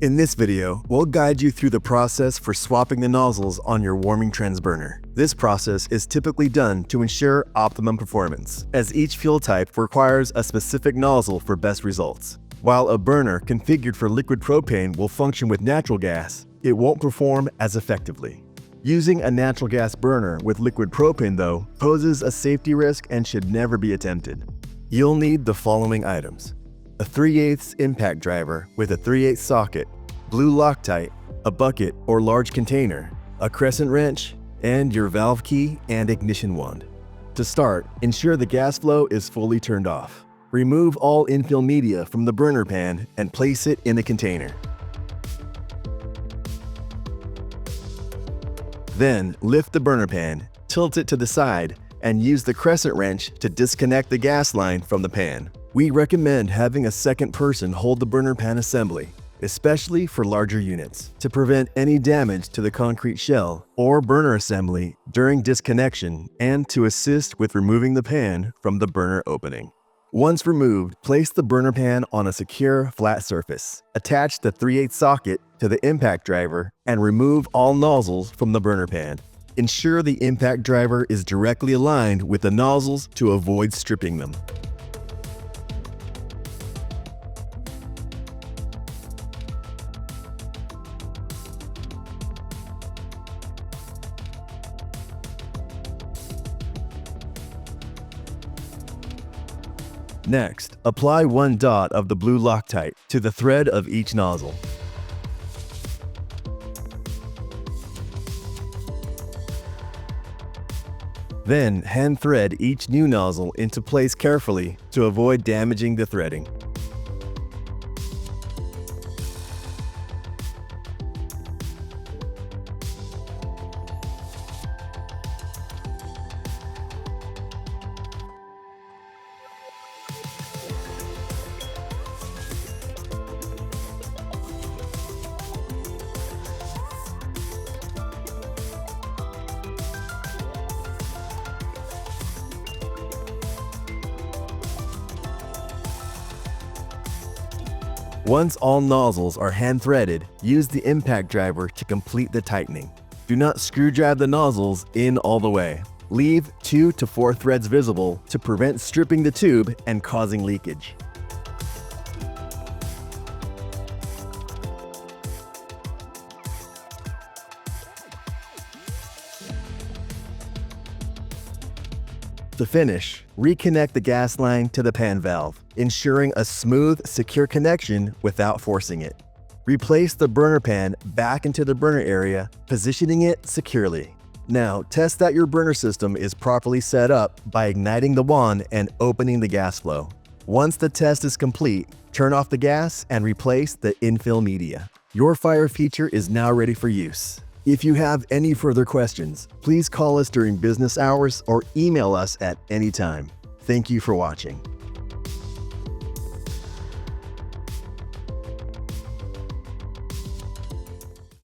In this video, we'll guide you through the process for swapping the nozzles on your warming trans burner. This process is typically done to ensure optimum performance, as each fuel type requires a specific nozzle for best results. While a burner configured for liquid propane will function with natural gas, it won't perform as effectively. Using a natural gas burner with liquid propane, though, poses a safety risk and should never be attempted. You'll need the following items: a 3/8 impact driver with a 3/8 socket, blue Loctite, a bucket or large container, a crescent wrench, and your valve key and ignition wand. To start, ensure the gas flow is fully turned off. Remove all infill media from the burner pan and place it in a container. Then, lift the burner pan, tilt it to the side, and use the crescent wrench to disconnect the gas line from the pan. We recommend having a second person hold the burner pan assembly, especially for larger units, to prevent any damage to the concrete shell or burner assembly during disconnection and to assist with removing the pan from the burner opening. Once removed, place the burner pan on a secure, flat surface. Attach the 3/8 socket to the impact driver and remove all nozzles from the burner pan. Ensure the impact driver is directly aligned with the nozzles to avoid stripping them. Next, apply one dot of the blue Loctite to the thread of each nozzle. Then, hand thread each new nozzle into place carefully to avoid damaging the threading. Once all nozzles are hand-threaded, use the impact driver to complete the tightening. Do not screw drive the nozzles in all the way. Leave 2 to 4 threads visible to prevent stripping the tube and causing leakage. To finish, reconnect the gas line to the pan valve, ensuring a smooth, secure connection without forcing it. Replace the burner pan back into the burner area, positioning it securely. Now, test that your burner system is properly set up by igniting the wand and opening the gas flow. Once the test is complete, turn off the gas and replace the infill media. Your fire feature is now ready for use. If you have any further questions, please call us during business hours or email us at any time. Thank you for watching.